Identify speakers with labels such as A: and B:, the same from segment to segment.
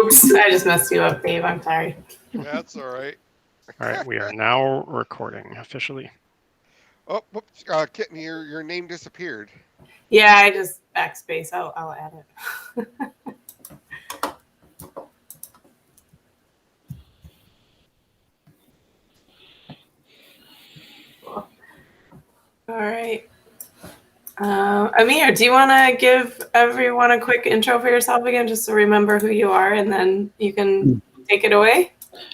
A: Oops, I just messed you up, Dave. I'm sorry.
B: That's all right.
C: All right, we are now recording officially.
B: Oh, whoops, Kitten, your name disappeared.
A: Yeah, I just backspace. I'll add it. Cool. All right. Amir, do you want to give everyone a quick intro for yourself again, just to remember who you are, and then you can take it away?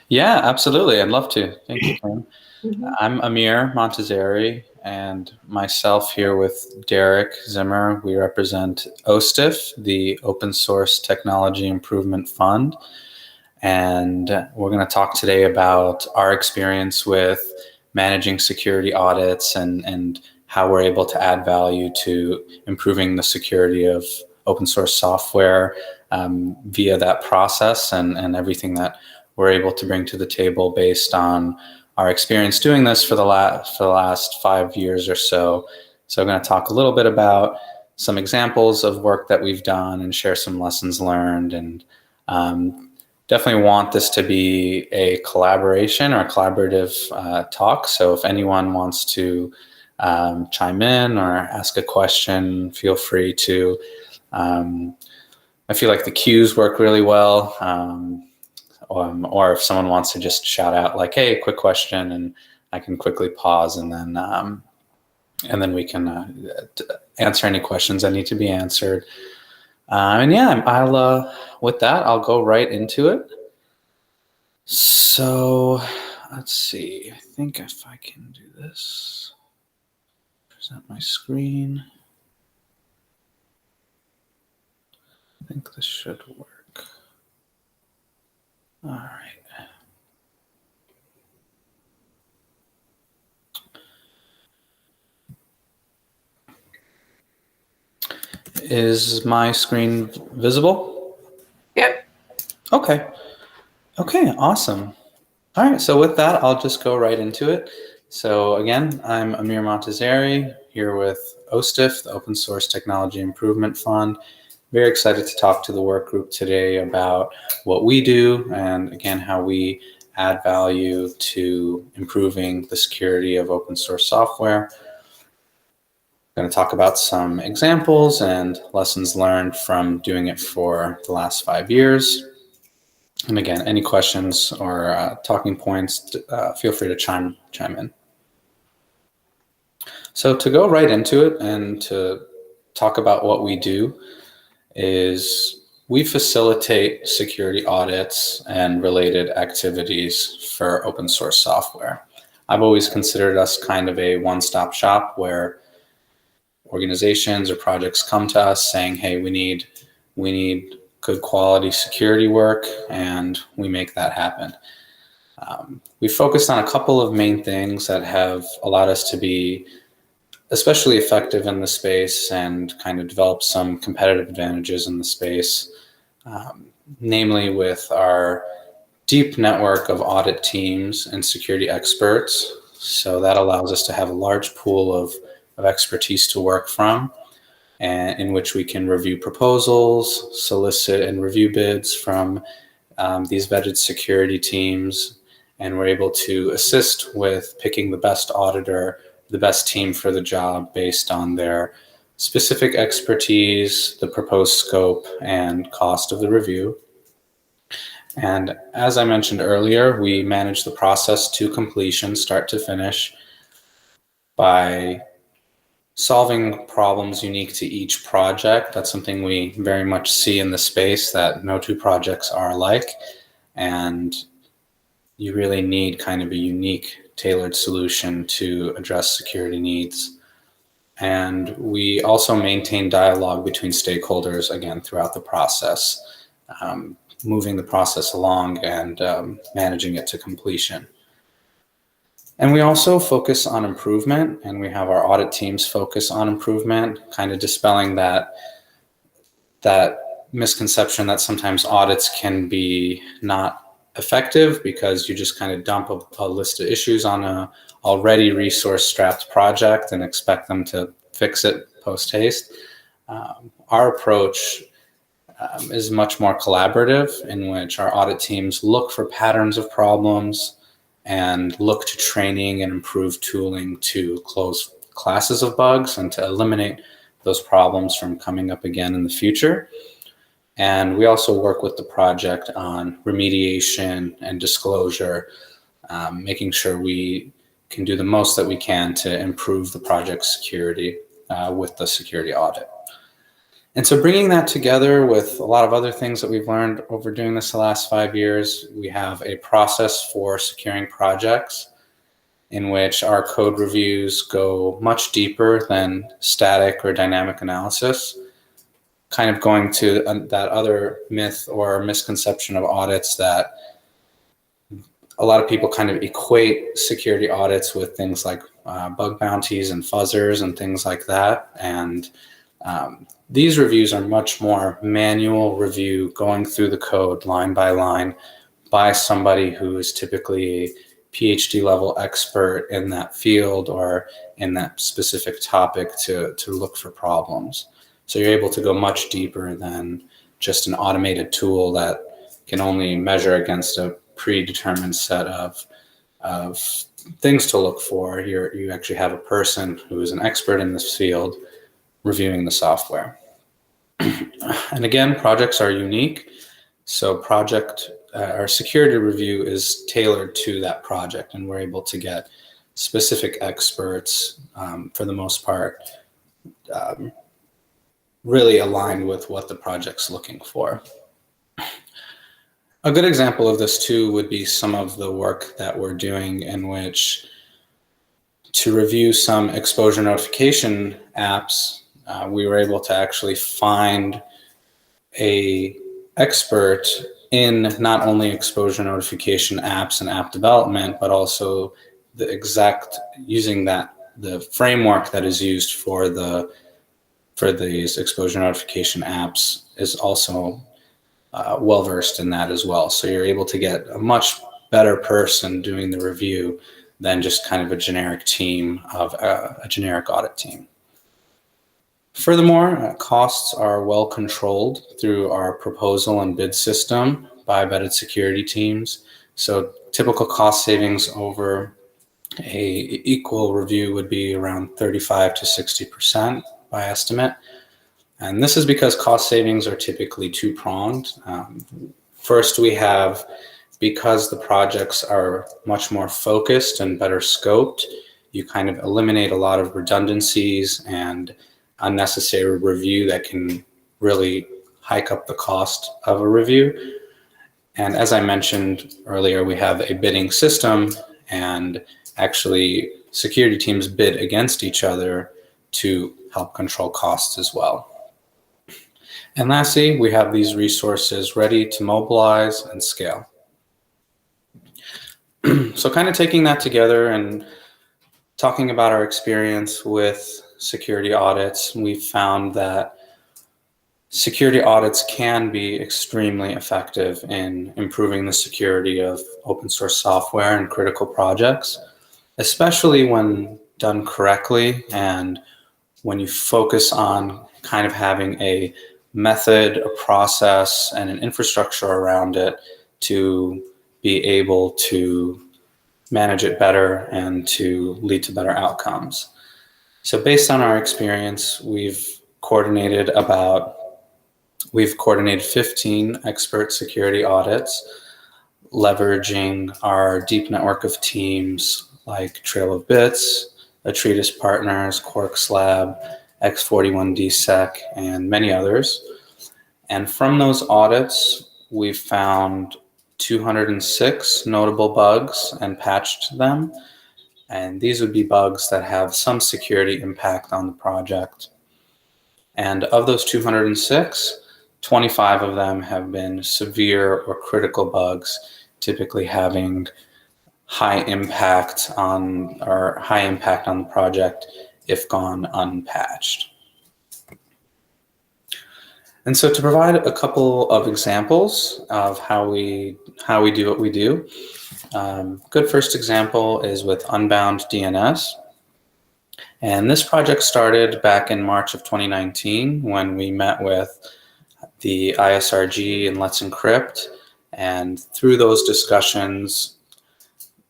D: Yeah, absolutely. I'd love to. Thank you, Karen.
A: Mm-hmm.
D: I'm Amir Montazeri, and myself here with Derek Zimmer. We represent OSTIF, the Open Source Technology Improvement Fund. And we're going to talk today about our experience with managing security audits and how we're able to add value to improving the security of open source software via that process and everything that we're able to bring to the table based on our experience doing this for the last 5 years or so. So I'm going to talk a little bit about some examples of work that we've done and share some lessons learned, and definitely want this to be a collaboration or a collaborative talk. So if anyone wants to chime in or ask a question, feel free to. I feel like the cues work really well. Or if someone wants to just shout out like, hey, quick question, and I can quickly pause and then we can answer any questions that need to be answered. And yeah, I'll with that, I'll go right into it. So let's see, I think if I can do this, present my screen. I think this should work. All right. Is my screen visible?
A: Yep.
D: Okay, awesome. All right, so with that, I'll just go right into it. So again, I'm Amir Montazeri here with OSTIF, the Open Source Technology Improvement Fund. Very excited to talk to the work group today about what we do and again, how we add value to improving the security of open source software. I'm going to talk about some examples and lessons learned from doing it for the last 5 years. And again, any questions or talking points, feel free to chime in. So to go right into it and to talk about what we do is we facilitate security audits and related activities for open source software. I've always considered us kind of a one-stop shop where organizations or projects come to us saying, hey, we need good quality security work, and we make that happen. We focused on a couple of main things that have allowed us to be especially effective in the space and kind of develop some competitive advantages in the space, namely with our deep network of audit teams and security experts. So that allows us to have a large pool of expertise to work from, and in which we can review proposals, solicit and review bids from these vetted security teams, and we're able to assist with picking the best auditor, the best team for the job based on their specific expertise, the proposed scope, and cost of the review. And as I mentioned earlier, we manage the process to completion, start to finish, by solving problems unique to each project. That's something we very much see in the space, that no two projects are alike, and you really need kind of a unique, tailored solution to address security needs. And we also maintain dialogue between stakeholders, again, throughout the process, moving the process along and managing it to completion. And we also focus on improvement, and we have our audit teams focus on improvement, kind of dispelling that misconception that sometimes audits can be not effective because you just kind of dump a list of issues on a already resource-strapped project and expect them to fix it post-haste. Our approach is much more collaborative, in which our audit teams look for patterns of problems and look to training and improve tooling to close classes of bugs and to eliminate those problems from coming up again in the future. And we also work with the project on remediation and disclosure, making sure we can do the most that we can to improve the project's security with the security audit. And so bringing that together with a lot of other things that we've learned over doing this the last 5 years, we have a process for securing projects in which our code reviews go much deeper than static or dynamic analysis, kind of going to that other myth or misconception of audits that a lot of people kind of equate security audits with things like bug bounties and fuzzers and things like that. And these reviews are much more manual review, going through the code line by line by somebody who is typically a PhD level expert in that field or in that specific topic to look for problems. So you're able to go much deeper than just an automated tool that can only measure against a predetermined set of things to look for. You actually have a person who is an expert in this field reviewing the software. And again, projects are unique. So our security review is tailored to that project, and we're able to get specific experts, for the most part, really aligned with what the project's looking for. A good example of this too would be some of the work that we're doing in which to review some exposure notification apps, we were able to actually find a expert in not only exposure notification apps and app development, but also using the framework that is used for these exposure notification apps is also well-versed in that as well. So you're able to get a much better person doing the review than just kind of a generic team of a generic audit team. Furthermore, costs are well controlled through our proposal and bid system by vetted security teams. So typical cost savings over a equal review would be around 35 to 60% by estimate. And this is because cost savings are typically two-pronged. First, we have, because the projects are much more focused and better scoped, you kind of eliminate a lot of redundancies and unnecessary review that can really hike up the cost of a review. And as I mentioned earlier, we have a bidding system, and actually security teams bid against each other to help control costs as well. And lastly, we have these resources ready to mobilize and scale. So kind of taking that together and talking about our experience with security audits, we've found that security audits can be extremely effective in improving the security of open source software and critical projects, especially when done correctly and when you focus on kind of having a method, a process, and an infrastructure around it to be able to manage it better and to lead to better outcomes. So based on our experience, we've coordinated 15 expert security audits, leveraging our deep network of teams like Trail of Bits, Atreides Partners, Quarks Lab, X41DSec, and many others. And from those audits, we've found 206 notable bugs and patched them. And these would be bugs that have some security impact on the project. And of those 206, 25 of them have been severe or critical bugs, typically having high impact on the project if gone unpatched. And so to provide a couple of examples of how we do what we do, good first example is with Unbound DNS. And this project started back in March of 2019 when we met with the ISRG and Let's Encrypt. And through those discussions,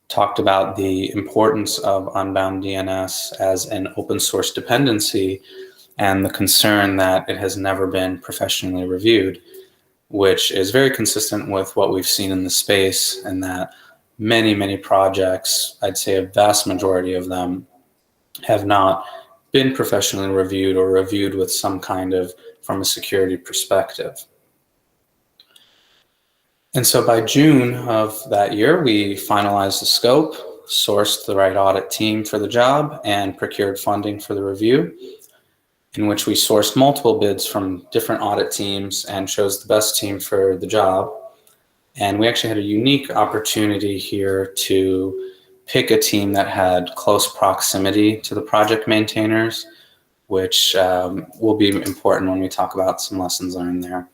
D: talked about the importance of Unbound DNS as an open source dependency and the concern that it has never been professionally reviewed, which is very consistent with what we've seen in the space, and that many projects, I'd say a vast majority of them, have not been professionally reviewed or reviewed with some kind of, from a security perspective. And so by June of that year, we finalized the scope, sourced the right audit team for the job, and procured funding for the review, in which we sourced multiple bids from different audit teams and chose the best team for the job. And we actually had a unique opportunity here to pick a team that had close proximity to the project maintainers, which will be important when we talk about some lessons learned there.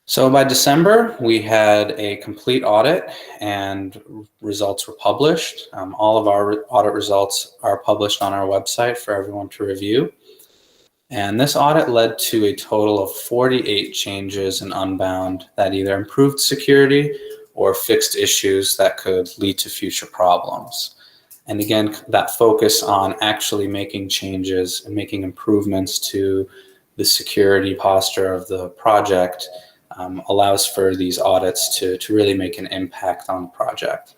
D: So by December, we had a complete audit and results were published. All of our audit results are published on our website for everyone to review. And this audit led to a total of 48 changes in Unbound that either improved security or fixed issues that could lead to future problems. And again, that focus on actually making changes and making improvements to the security posture of the project allows for these audits to really make an impact on the project.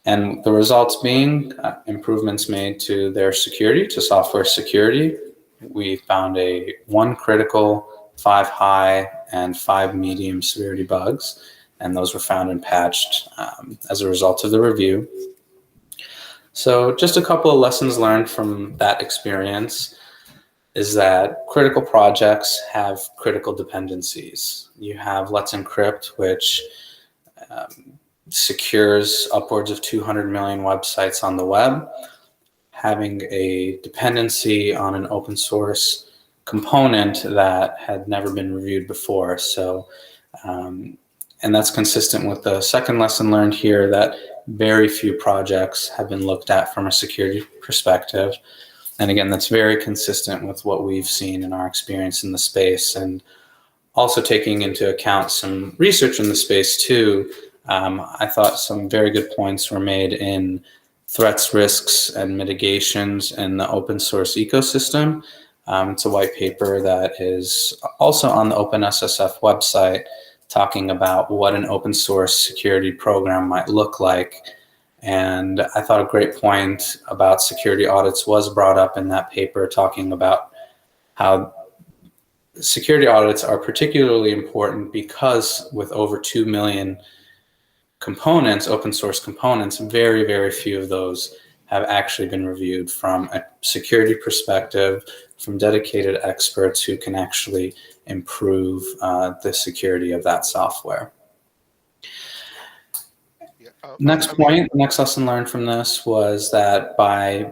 D: And the results being improvements made to their security, to software security. We found 1 critical, 5 high, and 5 medium severity bugs, and those were found and patched as a result of the review. So just a couple of lessons learned from that experience is that critical projects have critical dependencies. You have Let's Encrypt, which secures upwards of 200 million websites on the web. Having a dependency on an open source component that had never been reviewed before. So, and that's consistent with the second lesson learned here, that very few projects have been looked at from a security perspective. And again, that's very consistent with what we've seen in our experience in the space, and also taking into account some research in the space too. I thought some very good points were made in threats, risks, and mitigations in the open source ecosystem. It's a white paper that is also on the OpenSSF website, talking about what an open source security program might look like. And I thought a great point about security audits was brought up in that paper, talking about how security audits are particularly important because with over 2 million components, open source components, very few of those have actually been reviewed from a security perspective, from dedicated experts who can actually improve the security of that software. Next lesson learned from this was that by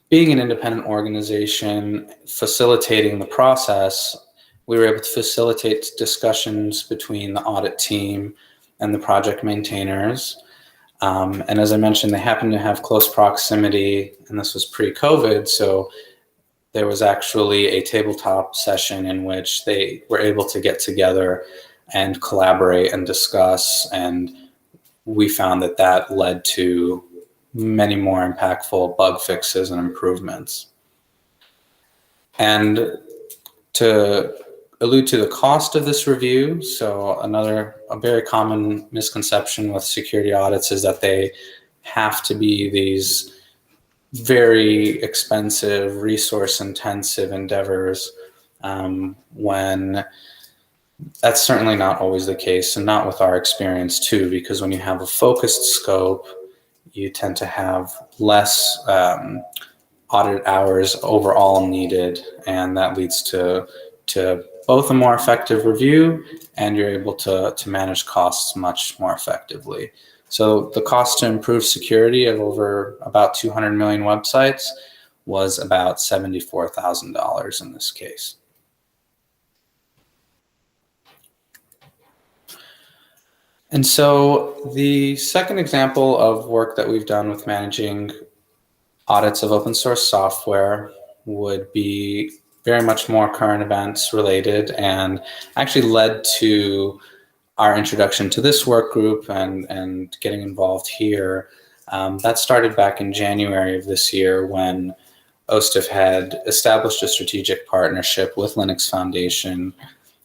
D: being an independent organization, facilitating the process, we were able to facilitate discussions between the audit team and the project maintainers. And as I mentioned, they happened to have close proximity, and this was pre-COVID, so there was actually a tabletop session in which they were able to get together and collaborate and discuss, and we found that that led to many more impactful bug fixes and improvements. And to allude to the cost of this review, so a very common misconception with security audits is that they have to be these very expensive, resource-intensive endeavors, when that's certainly not always the case, and not with our experience too, because when you have a focused scope, you tend to have less audit hours overall needed, and that leads to both a more effective review, and you're able to manage costs much more effectively. So the cost to improve security of over about 200 million websites was about $74,000 in this case. And so the second example of work that we've done with managing audits of open source software would be very much more current events related, and actually led to our introduction to this work group and getting involved here. That started back in January of this year when OSTIF had established a strategic partnership with Linux Foundation,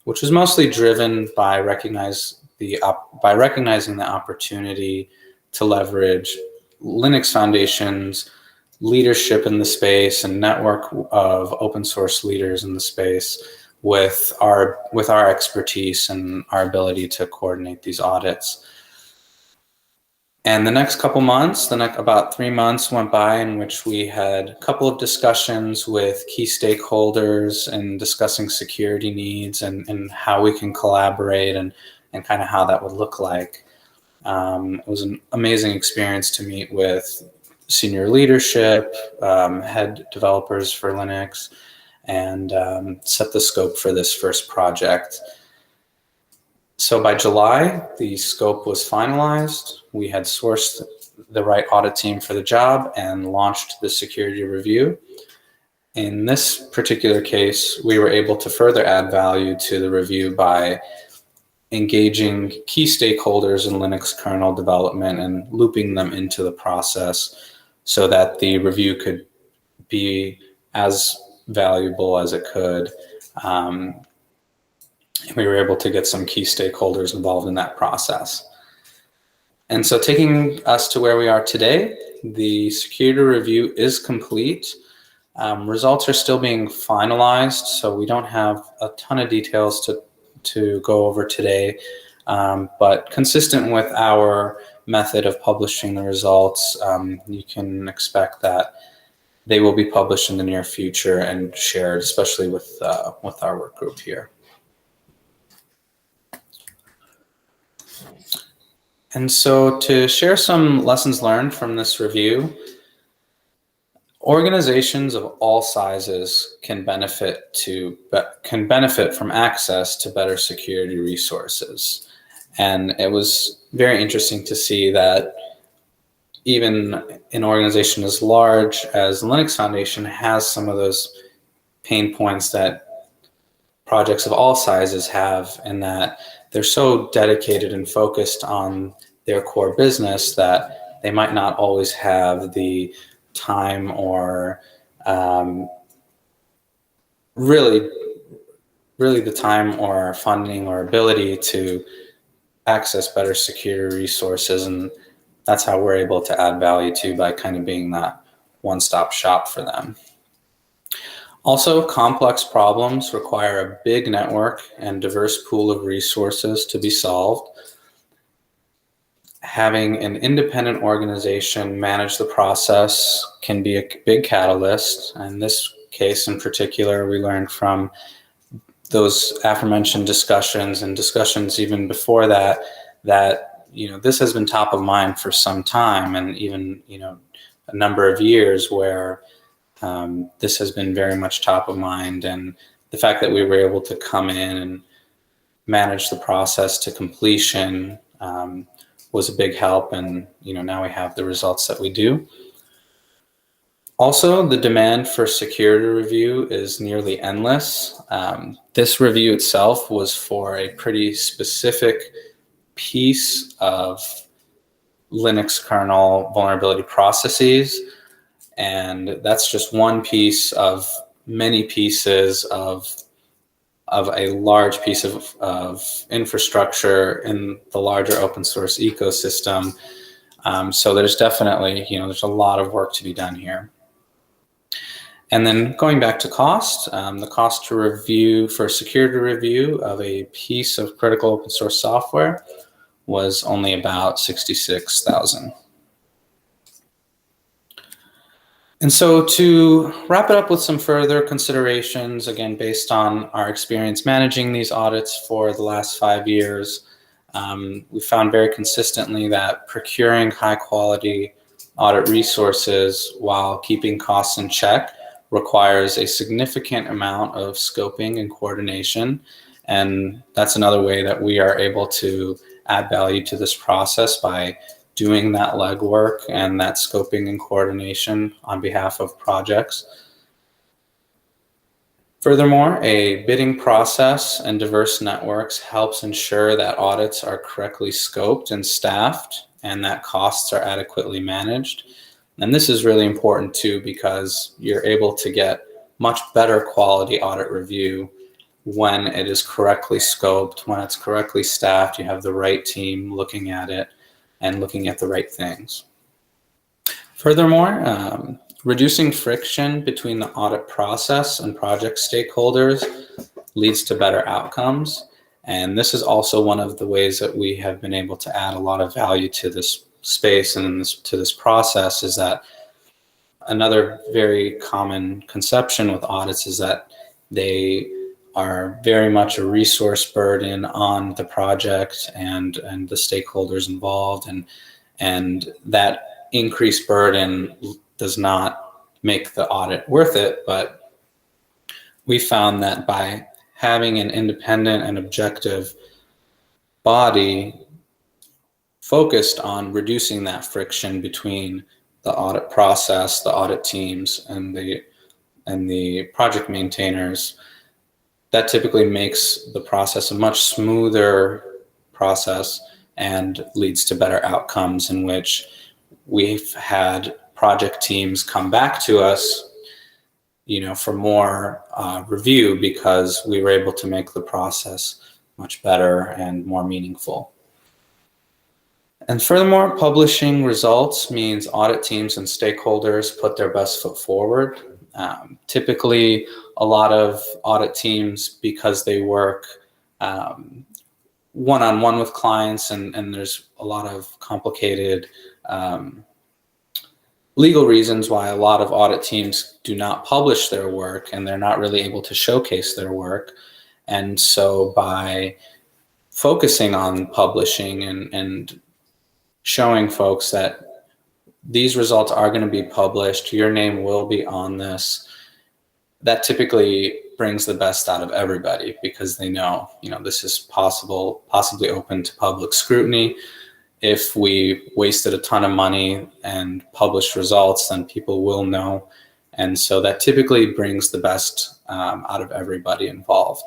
D: which was mostly driven by recognizing the opportunity to leverage Linux Foundation's leadership in the space and network of open source leaders in the space with our expertise and our ability to coordinate these audits. And the next couple months, about 3 months went by in which we had a couple of discussions with key stakeholders and discussing security needs and how we can collaborate and kind of how that would look like. It was an amazing experience to meet with senior leadership, head developers for Linux, and set the scope for this first project. So by July, the scope was finalized. We had sourced the right audit team for the job and launched the security review. In this particular case, we were able to further add value to the review by engaging key stakeholders in Linux kernel development and looping them into the process so that the review could be as valuable as it could. We were able to get some key stakeholders involved in that process. And so taking us to where we are today, the security review is complete. Results are still being finalized, so we don't have a ton of details to go over today. But consistent with our method of publishing the results, you can expect that they will be published in the near future and shared, especially with our work group here. And so to share some lessons learned from this review, organizations of all sizes can benefit from access to better security resources. And it was very interesting to see that even an organization as large as Linux Foundation has some of those pain points that projects of all sizes have, in that they're so dedicated and focused on their core business that they might not always have the time or really the time or funding or ability to access better security resources. And that's how we're able to add value to, by kind of being that one-stop shop for them. Also, complex problems require a big network and diverse pool of resources to be solved. Having an independent organization manage the process can be a big catalyst. In this case in particular, we learned from those aforementioned discussions and discussions even before that, this has been top of mind for some time, and even, a number of years where this has been very much top of mind. And the fact that we were able to come in and manage the process to completion was a big help. And, now we have the results that we do. Also, the demand for security review is nearly endless. This review itself was for a pretty specific piece of Linux kernel vulnerability processes. And that's just one piece of many pieces of a large piece of infrastructure in the larger open source ecosystem. So there's definitely, there's a lot of work to be done here. And then going back to cost, the cost to review for security review of a piece of critical open source software was only about $66,000. And so to wrap it up with some further considerations, again, based on our experience managing these audits for the last 5 years, we found very consistently that procuring high quality audit resources while keeping costs in check requires a significant amount of scoping and coordination. And that's another way that we are able to add value to this process, by doing that legwork and that scoping and coordination on behalf of projects. Furthermore, a bidding process and diverse networks helps ensure that audits are correctly scoped and staffed and that costs are adequately managed. And this is really important too, because you're able to get much better quality audit review when it is correctly scoped, when it's correctly staffed, you have the right team looking at it and looking at the right things. Furthermore, reducing friction between the audit process and project stakeholders leads to better outcomes. And this is also one of the ways that we have been able to add a lot of value to this space and to this process is that another very common conception with audits is that they are very much a resource burden on the project and the stakeholders involved, and that increased burden does not make the audit worth it. But we found that by having an independent and objective body focused on reducing that friction between the audit process, the audit teams, and the project maintainers, that typically makes the process a much smoother process and leads to better outcomes, in which we've had project teams come back to us, for more review, because we were able to make the process much better and more meaningful. And furthermore, publishing results means audit teams and stakeholders put their best foot forward. Typically, a lot of audit teams, because they work one-on-one with clients, and there's a lot of complicated legal reasons why a lot of audit teams do not publish their work, and they're not really able to showcase their work. And so by focusing on publishing and showing folks that these results are going to be published, your name will be on this, that typically brings the best out of everybody, because they know, this is possibly open to public scrutiny. If we wasted a ton of money and published results, then people will know. And so that typically brings the best out of everybody involved.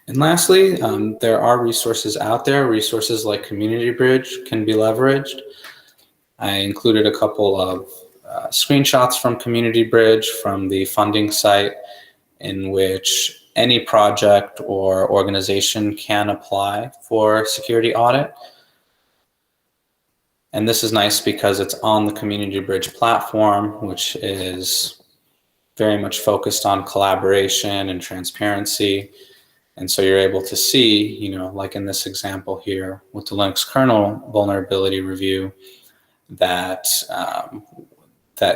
D: And lastly, there are resources out there. Resources like Community Bridge can be leveraged. I included a couple of screenshots from Community Bridge from the funding site, in which any project or organization can apply for security audit. And this is nice because it's on the Community Bridge platform, which is very much focused on collaboration and transparency. And so you're able to see, like in this example here with the Linux kernel vulnerability review, that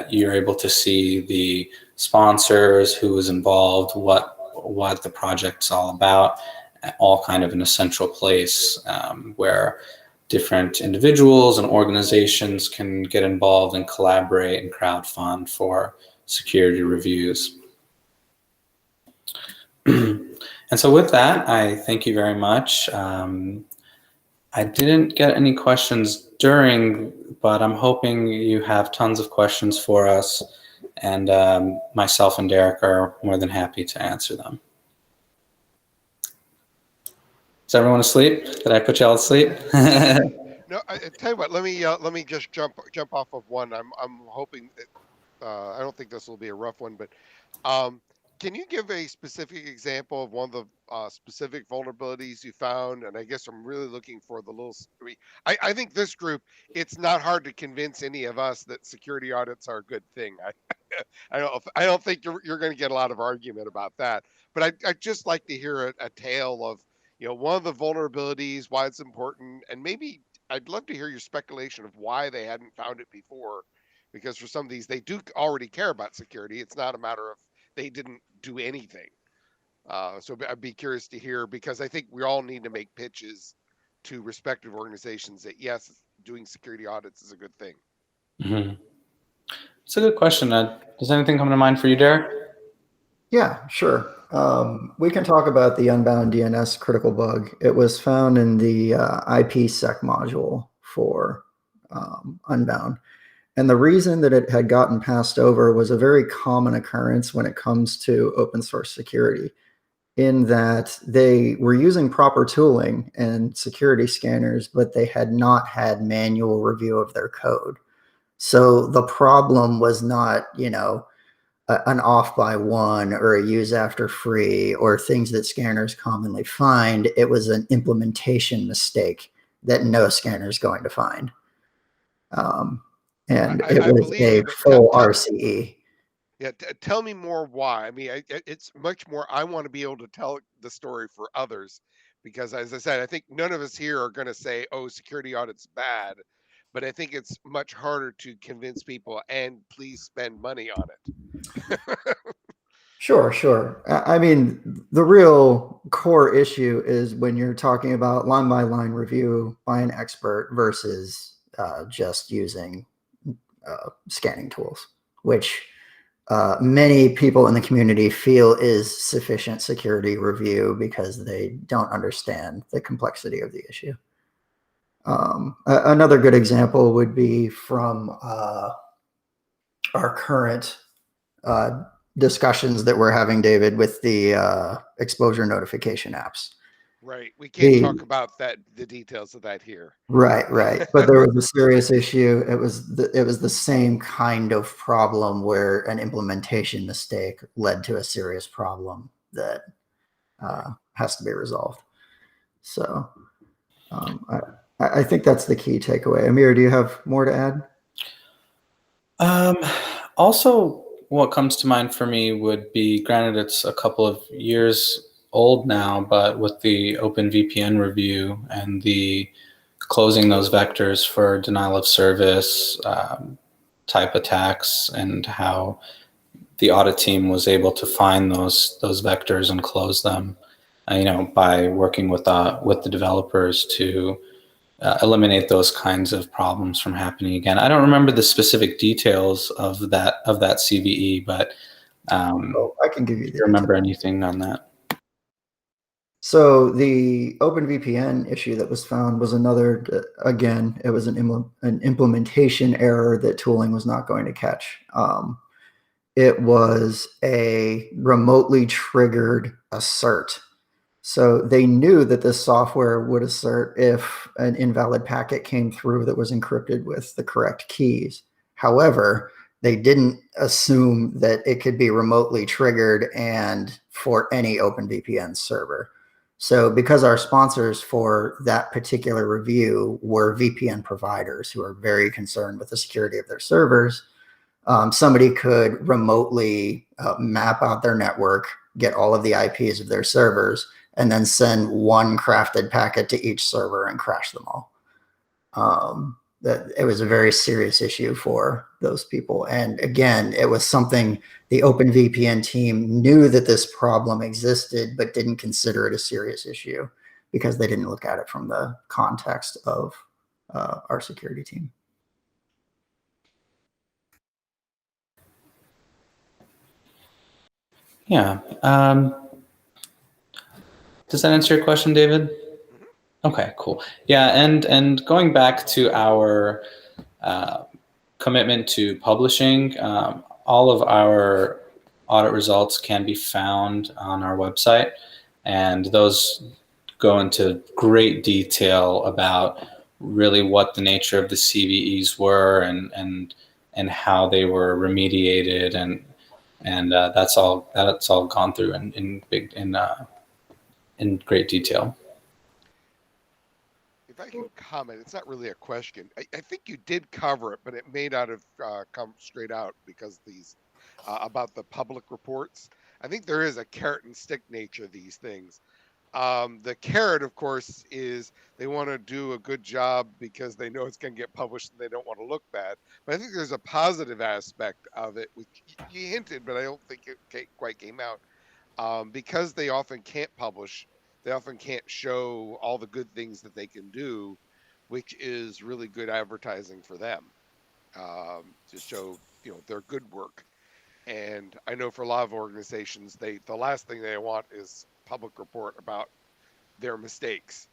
D: you're able to see the sponsors, who was involved, what the project's all about, all kind of in a central place where different individuals and organizations can get involved and collaborate and crowdfund for security reviews. And so with that, I thank you very much. I didn't get any questions but I'm hoping you have tons of questions for us, and myself and Derek are more than happy to answer them. Is everyone asleep? Did I put you all asleep?
B: No, I tell you what. Let me just jump off of one. I'm hoping that, I don't think this will be a rough one, but can you give a specific example of one of the specific vulnerabilities you found? And I guess I'm really looking for the little. I think this group, it's not hard to convince any of us that security audits are a good thing. I don't think you're going to get a lot of argument about that. But I'd just like to hear a tale of one of the vulnerabilities, why it's important, and maybe I'd love to hear your speculation of why they hadn't found it before. Because for some of these, they do already care about security. It's not a matter of they didn't do anything. So I'd be curious to hear, because I think we all need to make pitches to respective organizations that, yes, doing security audits is a good thing.
D: Mm-hmm. It's a good question. Does anything come to mind for you, Derek?
E: Yeah, sure. We can talk about the Unbound DNS critical bug. It was found in the IPsec module for Unbound. And the reason that it had gotten passed over was a very common occurrence when it comes to open source security, in that they were using proper tooling and security scanners, but they had not had manual review of their code. So the problem was not, an off by one or a use after free or things that scanners commonly find. It was an implementation mistake that no scanner is going to find. And it
B: I
E: was
B: believe
E: a
B: you, but
E: full RCE.
B: yeah, tell me more why. I mean, it's much more. I want to be able to tell the story for others because, as I said, I think none of us here are going to say, "Oh, security audit's bad," but I think it's much harder to convince people and please spend money on it.
E: Sure. I mean, the real core issue is when you're talking about line by line review by an expert versus just using scanning tools, which many people in the community feel is sufficient security review because they don't understand the complexity of the issue. Another good example would be from our current discussions that we're having, David, with the exposure notification apps.
B: Right. We can't talk about the details of that here.
E: Right. But there was a serious issue. It was the same kind of problem where an implementation mistake led to a serious problem that has to be resolved. So I think that's the key takeaway. Amir, do you have more to add?
D: Also, what comes to mind for me would be, granted it's a couple of years old now, but with the OpenVPN review and the closing those vectors for denial of service type attacks, and how the audit team was able to find those vectors and close them, by working with the developers to eliminate those kinds of problems from happening again. I don't remember the specific details of that CVE, but
E: I can give you
D: do you remember anything on that?
E: So the OpenVPN issue that was found was another, again, it was an implementation error that tooling was not going to catch. It was a remotely triggered assert. So they knew that this software would assert if an invalid packet came through that was encrypted with the correct keys. However, they didn't assume that it could be remotely triggered and for any OpenVPN server. So because our sponsors for that particular review were VPN providers who are very concerned with the security of their servers, somebody could remotely map out their network, get all of the IPs of their servers, and then send one crafted packet to each server and crash them all. It was a very serious issue for those people. And again, it was something the OpenVPN team knew that this problem existed, but didn't consider it a serious issue because they didn't look at it from the context of our security team.
D: Yeah. Does that answer your question, David? Okay, cool. Yeah, and going back to our commitment to publishing, all of our audit results can be found on our website, and those go into great detail about really what the nature of the CVEs were and how they were remediated, and that's all gone through in great detail.
B: If I can comment, it's not really a question. I think you did cover it, but it may not have come straight out because these about the public reports. I think there is a carrot and stick nature of these things. The carrot, of course, is they want to do a good job because they know it's going to get published and they don't want to look bad. But I think there's a positive aspect of it, which you hinted, but I don't think it quite came out. Because they often can't publish, they often can't show all the good things that they can do, which is really good advertising for them, to show their good work. And I know for a lot of organizations, the last thing they want is public report about their mistakes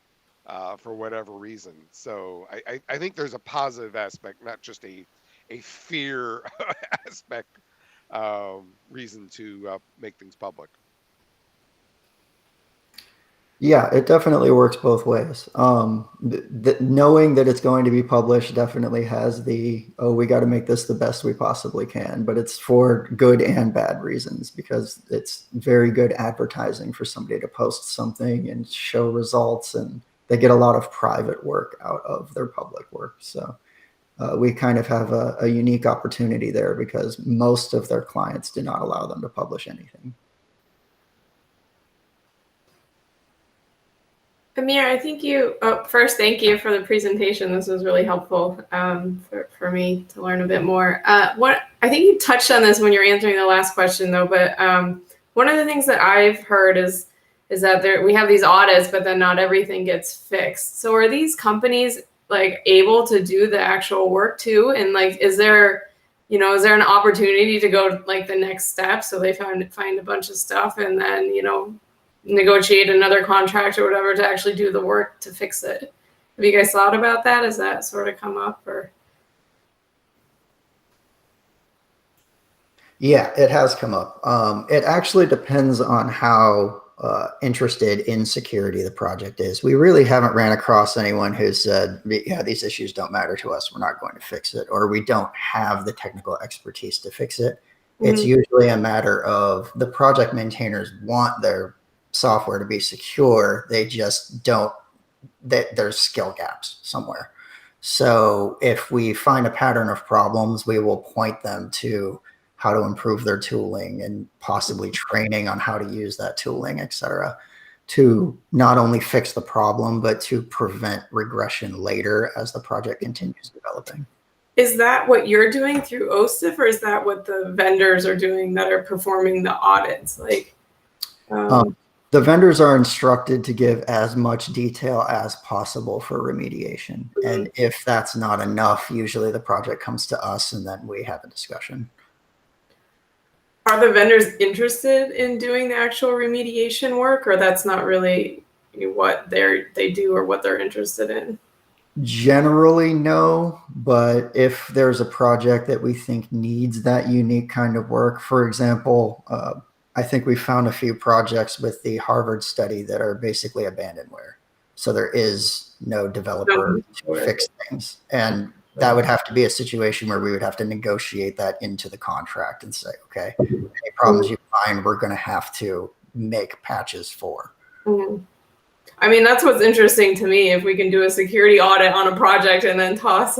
B: for whatever reason. So I think there's a positive aspect, not just a fear aspect reason to make things public.
E: Yeah, it definitely works both ways. Knowing that it's going to be published definitely has oh, we got to make this the best we possibly can, but it's for good and bad reasons, because it's very good advertising for somebody to post something and show results, and they get a lot of private work out of their public work. So we kind of have a unique opportunity there, because most of their clients do not allow them to publish anything.
A: Amir, I think first, thank you for the presentation. This was really helpful for me to learn a bit more. I think you touched on this when you were answering the last question, though, but one of the things that I've heard is that we have these audits, but then not everything gets fixed. So are these companies like able to do the actual work too? And like, is there an opportunity to go like the next step? So they find a bunch of stuff and then, negotiate another contract or whatever to actually do the work to fix it. Have you guys thought about that? Has that sort of come up? Or
E: yeah, it has come up. It actually depends on how interested in security the project is. We really haven't ran across anyone who said, yeah, these issues don't matter to us, we're not going to fix it, or we don't have the technical expertise to fix it. It's usually a matter of the project maintainers want their software to be secure. They just don't, there's skill gaps somewhere. So if we find a pattern of problems, we will point them to how to improve their tooling and possibly training on how to use that tooling, et cetera, to not only fix the problem, but to prevent regression later as the project continues developing.
A: is that what you're doing through OSTIF, or is that what the vendors are doing that are performing the audits? Like,
E: the vendors are instructed to give as much detail as possible for remediation. And if that's not enough, usually the project comes to us and then we have a discussion.
A: are the vendors interested in doing the actual remediation work, or that's not really what they do or what they're interested in?
E: Generally, no. But if there's a project that we think needs that unique kind of work, for example, I think we found a few projects with the Harvard study that are basically abandonware. So there is no developer to fix things. And that would have to be a situation where we would have to negotiate that into the contract and say, okay, any problems you find, we're going to have to make patches for.
A: I mean, that's what's interesting to me. If we can do a security audit on a project and then toss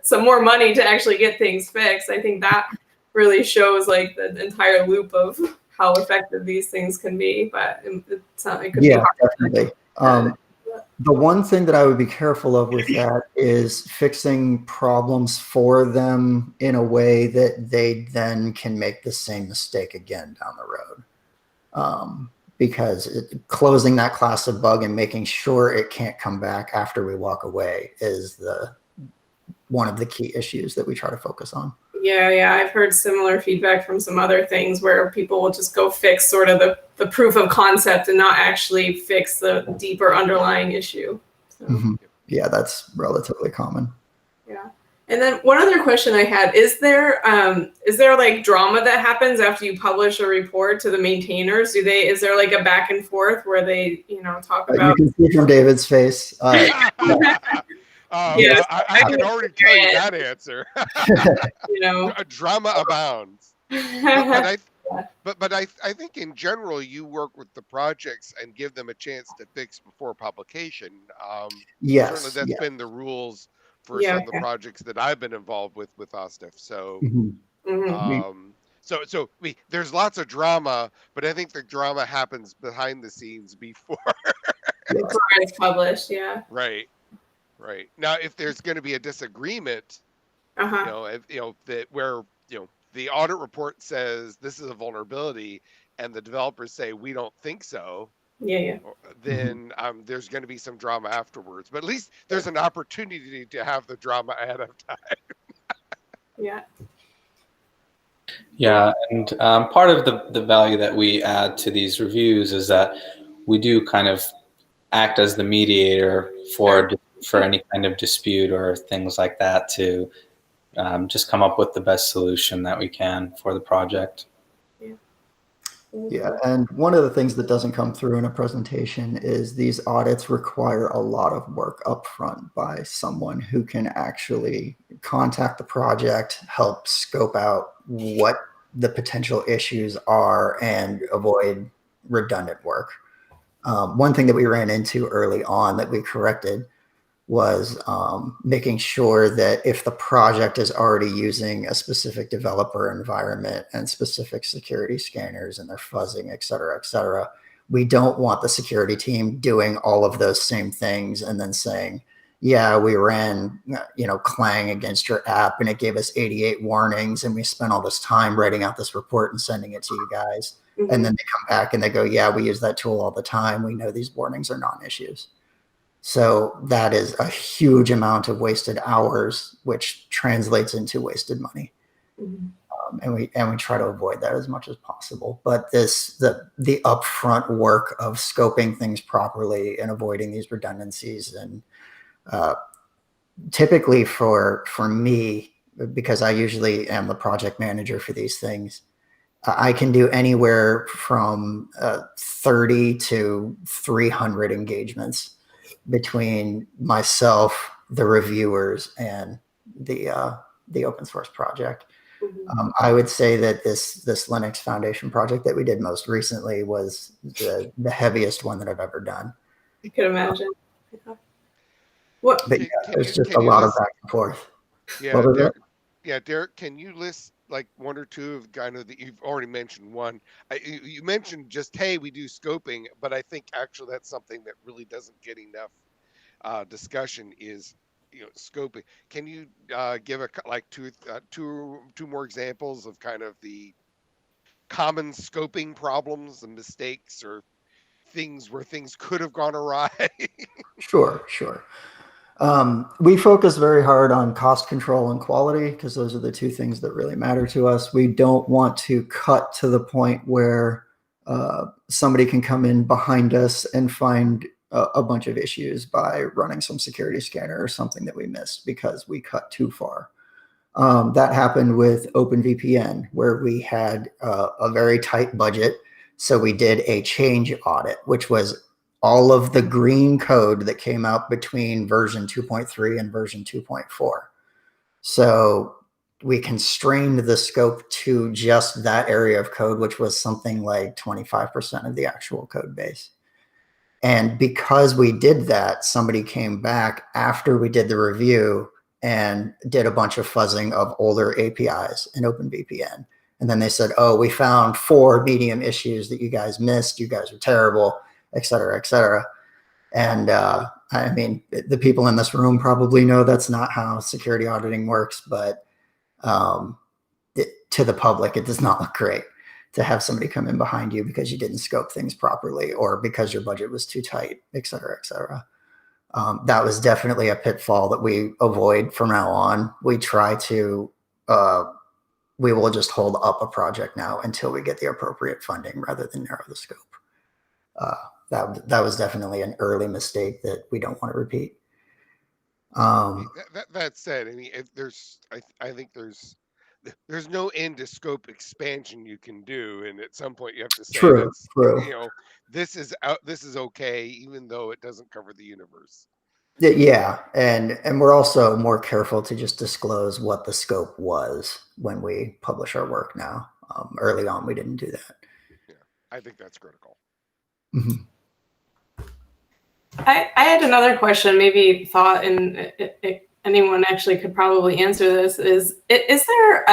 A: some more money to actually get things fixed, I think that really shows like the entire loop of how effective these things can be. But it could be hard.
E: Definitely. The one thing that I would be careful of with that is fixing problems for them in a way that they then can make the same mistake again down the road. Because closing that class of bug and making sure it can't come back after we walk away is one of the key issues that we try to focus on.
A: Yeah, I've heard similar feedback from some other things where people will just go fix sort of the proof of concept and not actually fix the deeper underlying issue. So.
E: Yeah, that's relatively common.
A: Yeah. And then one other question I had, is there like drama that happens after you publish a report to the maintainers? Is there like a back and forth where they, talk about?
E: You can see from David's face.
A: Yes,
B: I can already tell you that answer. Drama abounds. But I think in general you work with the projects and give them a chance to fix before publication.
E: Yes,
B: certainly that's been the rules for some of the projects that I've been involved with OSTIF. So, there's lots of drama, but I think the drama happens behind the scenes before
A: it's published. Yeah.
B: Right. Now, if there's going to be a disagreement, that where the audit report says this is a vulnerability, and the developers say we don't think so.
A: Yeah.
B: Then there's going to be some drama afterwards. But at least there's an opportunity to have the drama ahead of time.
D: Yeah, and part of the value that we add to these reviews is that we do kind of act as the mediator for any kind of dispute or things like that to just come up with the best solution that we can for the project.
E: Yeah, and one of the things that doesn't come through in a presentation is these audits require a lot of work upfront by someone who can actually contact the project, help scope out what the potential issues are, and avoid redundant work. One thing that we ran into early on that we corrected was making sure that if the project is already using a specific developer environment and specific security scanners and their fuzzing, et cetera, we don't want the security team doing all of those same things and then saying, yeah, we ran, Clang against your app and it gave us 88 warnings and we spent all this time writing out this report and sending it to you guys. Mm-hmm. And then they come back and they go, yeah, we use that tool all the time. We know these warnings are non-issues. So that is a huge amount of wasted hours, which translates into wasted money. Mm-hmm. And we try to avoid that as much as possible. But the upfront work of scoping things properly and avoiding these redundancies, and typically for me, because I usually am the project manager for these things, I can do anywhere from 30 to 300 engagements between myself, the reviewers, and the open source project. Mm-hmm. I would say that this Linux Foundation project that we did most recently was the heaviest one that I've ever done.
A: I could imagine.
E: But yeah, there's just a lot of back and forth.
B: Yeah, Derek, can you list like one or two of kind of you've already mentioned one. You mentioned just, hey, we do scoping, but I think actually that's something that really doesn't get enough discussion is, scoping. Can you give two more examples of kind of the common scoping problems and mistakes or things where things could have gone awry?
E: Sure. We focus very hard on cost control and quality because those are the two things that really matter to us. We don't want to cut to the point where somebody can come in behind us and find a bunch of issues by running some security scanner or something that we missed because we cut too far. That happened with OpenVPN, where we had a very tight budget. So we did a change audit, which was all of the green code that came out between version 2.3 and version 2.4. So we constrained the scope to just that area of code, which was something like 25% of the actual code base. And because we did that, somebody came back after we did the review and did a bunch of fuzzing of older APIs in OpenVPN. And then they said, oh, we found 4 medium issues that you guys missed. You guys are terrible, et cetera, et cetera. And I mean, the people in this room probably know that's not how security auditing works, but to the public, it does not look great to have somebody come in behind you because you didn't scope things properly or because your budget was too tight, et cetera, et cetera. That was definitely a pitfall that we avoid from now on. We try to, we will just hold up a project now until we get the appropriate funding rather than narrow the scope. That was definitely an early mistake that we don't want to repeat.
B: That said, I mean, I think there's no end to scope expansion you can do, and at some point you have to say,
E: true.
B: This is okay, even though it doesn't cover the universe.
E: Yeah, and we're also more careful to just disclose what the scope was when we publish our work now. Early on, we didn't do that.
B: Yeah, I think that's critical.
E: Mm-hmm.
A: I had another question, maybe thought, and anyone actually could probably answer this. Is there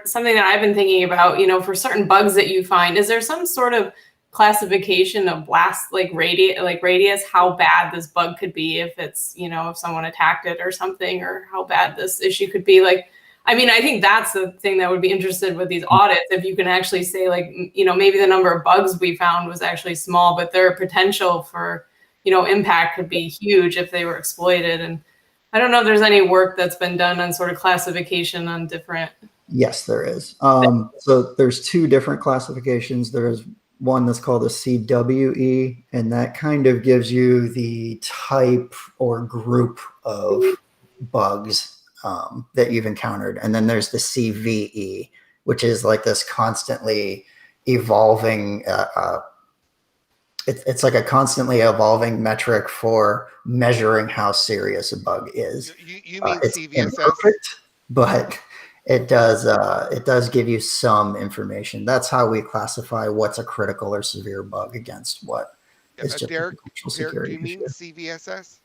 A: something that I've been thinking about? For certain bugs that you find, is there some sort of classification of blast radius, how bad this bug could be if it's if someone attacked it or something, or how bad this issue could be? I think that's the thing that would be interested with these audits, if you can actually say maybe the number of bugs we found was actually small, but their potential for impact could be huge if they were exploited. And I don't know if there's any work that's been done on sort of classification on different.
E: Yes, there is. So there's 2 different classifications. There's one that's called a CWE, and that kind of gives you the type or group of bugs that you've encountered. And then there's the CVE, which is like this constantly evolving, it's like a constantly evolving metric for measuring how serious a bug is.
B: You mean
E: It's
B: CVSS?
E: imperfect, but it does give you some information. That's how we classify what's a critical or severe bug against what is just
B: Derek,
E: a potential security
B: do you mean
E: issue.
B: CVSS?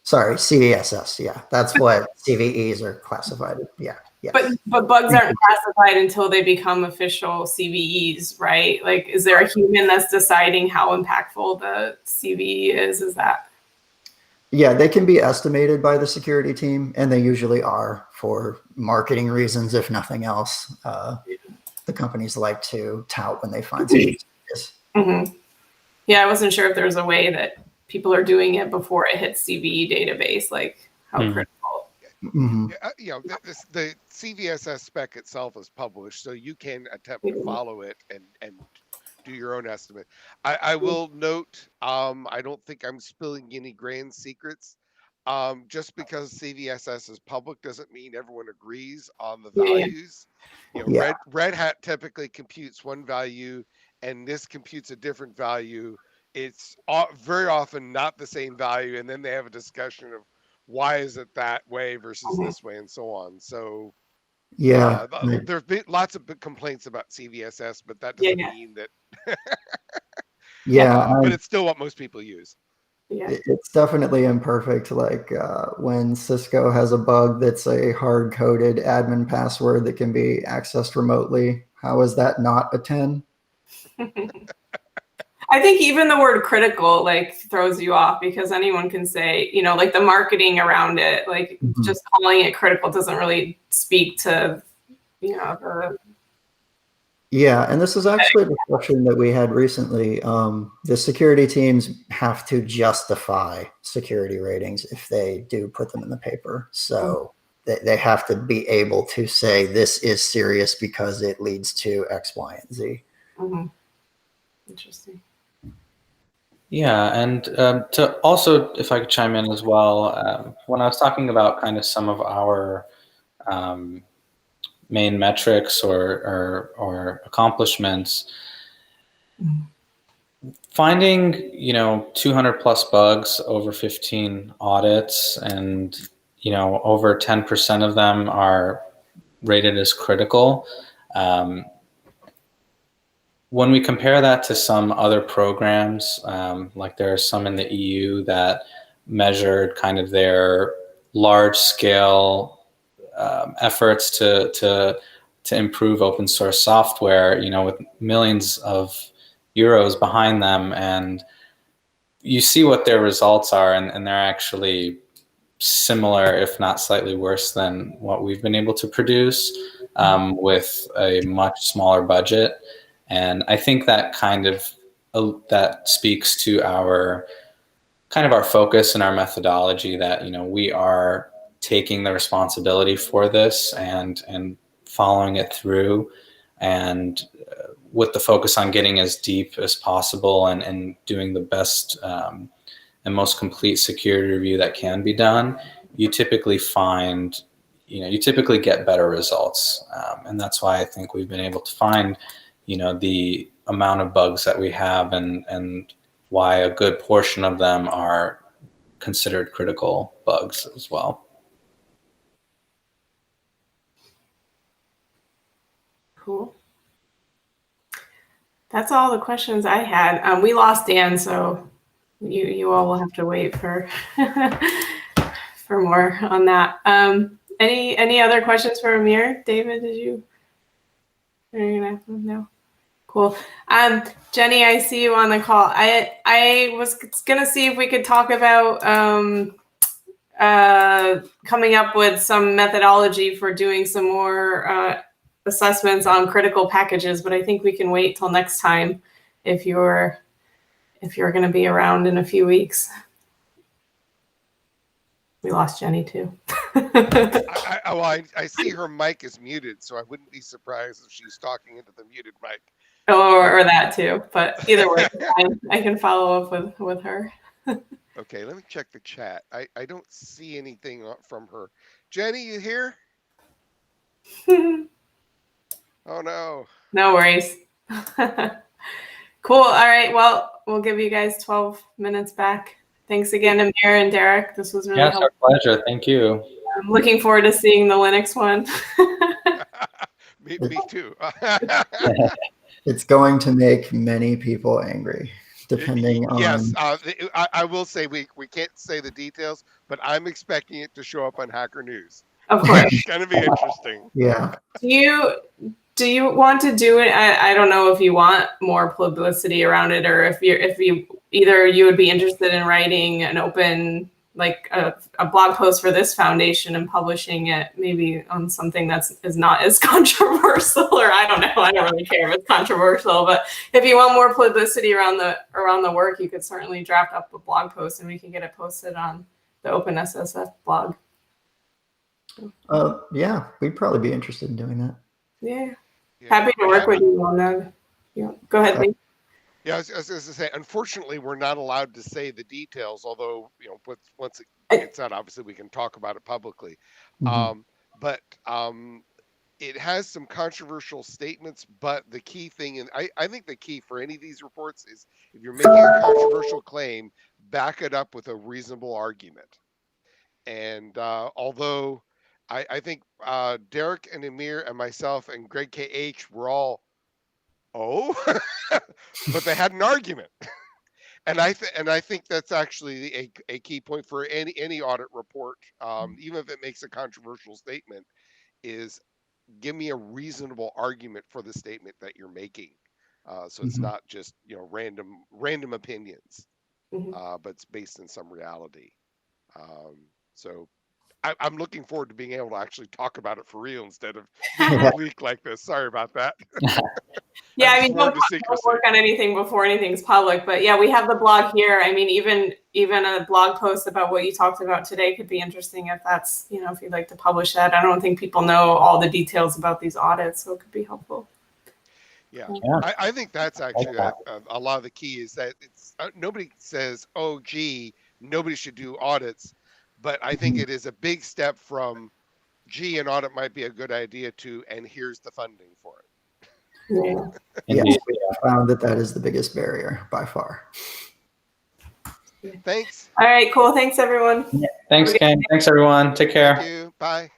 E: Sorry, CVSS. Yeah, that's what CVEs are classified. Yeah, yes.
A: But bugs aren't classified until they become official CVEs, right? Like, is there a human that's deciding how impactful the CVE is? Is that?
E: Yeah, they can be estimated by the security team, and they usually are for marketing reasons, if nothing else. The companies like to tout when they find something serious.
A: Mm-hmm. Yeah, I wasn't sure if there's a way that people are doing it before it hits CVE database, like how critical.
E: Mm-hmm.
B: The CVSS spec itself is published, so you can attempt to follow it and do your own estimate. I will note, I don't think I'm spilling any grand secrets. Just because CVSS is public doesn't mean everyone agrees on the values. Red Hat typically computes one value, and this computes a different value. It's very often not the same value, and then they have a discussion of why is it that way versus this way, and so on. So there's been lots of complaints about CVSS, but that doesn't mean that. But it's still what most people use.
A: Yeah,
E: it's definitely imperfect. Like when Cisco has a bug that's a hard-coded admin password that can be accessed remotely. How is that not a 10?
A: I think even the word critical like throws you off because anyone can say, like the marketing around it, like just calling it critical doesn't really speak to, the.
E: Yeah, and this is actually a discussion that we had recently. The security teams have to justify security ratings if they do put them in the paper. So they have to be able to say this is serious because it leads to X, Y, and Z.
A: Mm-hmm. Interesting.
D: Yeah, and to also, if I could chime in as well, when I was talking about kind of some of our main metrics or accomplishments, finding 200 plus bugs over 15 audits, and over 10% of them are rated as critical. When we compare that to some other programs, like there are some in the EU that measured kind of their large scale efforts to improve open source software, with millions of euros behind them, and you see what their results are, and they're actually similar, if not slightly worse than what we've been able to produce with a much smaller budget. And I think that kind of that speaks to our kind of our focus and our methodology that we are taking the responsibility for this and following it through, and with the focus on getting as deep as possible and doing the best and most complete security review that can be done. You typically find, you typically get better results, and that's why I think we've been able to find the amount of bugs that we have, and why a good portion of them are considered critical bugs as well.
A: Cool. That's all the questions I had. We lost Dan, so you all will have to wait for for more on that. Any other questions for Amir? David, are you gonna have them? No. Cool. Jenny, I see you on the call. I was gonna see if we could talk about coming up with some methodology for doing some more assessments on critical packages, but I think we can wait till next time if you're going to be around in a few weeks. We lost Jenny too.
B: I see her mic is muted, so I wouldn't be surprised if she's talking into the muted mic.
A: Or that too, but either way, I can follow up with her.
B: Okay, let me check the chat. I don't see anything from her Jenny, you here? Oh no.
A: No worries. Cool. All right. Well, we'll give you guys 12 minutes back. Thanks again, Amir and Derek. This was really
D: Yeah, it's
A: helpful.
D: our pleasure. Thank you.
A: I'm looking forward to seeing the Linux one.
B: Me too.
E: It's going to make many people angry, depending
B: Yes,
E: on.
B: I will say we can't say the details, but I'm expecting it to show up on Hacker News.
A: Of course.
B: It's going to be interesting.
E: Yeah.
A: Do you want to do it? I don't know if you want more publicity around it, or if you either you would be interested in writing an open, like a blog post for this foundation and publishing it maybe on something is not as controversial, or I don't know. I don't really care if it's controversial, but if you want more publicity around the work, you could certainly draft up a blog post and we can get it posted on the OpenSSF blog.
E: Yeah, we'd probably be interested in doing that.
A: Yeah.
B: Yeah.
A: Happy to work with you on that. Yeah. Go ahead, Lee.
B: Yeah, I was going to say, unfortunately, we're not allowed to say the details, although, once it gets out, obviously we can talk about it publicly.
E: Mhm.
B: But it has some controversial statements, but the key thing, and I think the key for any of these reports is if you're making a controversial claim, back it up with a reasonable argument. And although I think Derek and Amir and myself and Greg KH were all, but they had an argument. And I think that's actually a key point for any audit report, even if it makes a controversial statement, is give me a reasonable argument for the statement that you're making. So it's not just random opinions, but it's based in some reality. So I'm looking forward to being able to actually talk about it for real instead of doing a leak like this. Sorry about that.
A: Yeah, I mean, don't work on anything before anything's public, but yeah, we have the blog here. I mean, even a blog post about what you talked about today could be interesting if that's, if you'd like to publish that. I don't think people know all the details about these audits, so it could be helpful.
B: Yeah. I think that's actually a lot of the key is that it's nobody says, oh, gee, nobody should do audits. But I think it is a big step from, gee, an audit might be a good idea to, and here's the funding for it.
A: Yeah.
E: Yes, we found that is the biggest barrier by far.
B: Thanks.
A: All right, cool. Thanks, everyone.
D: Thanks, Ken. Thanks, everyone. Take care.
B: Thank you. Bye.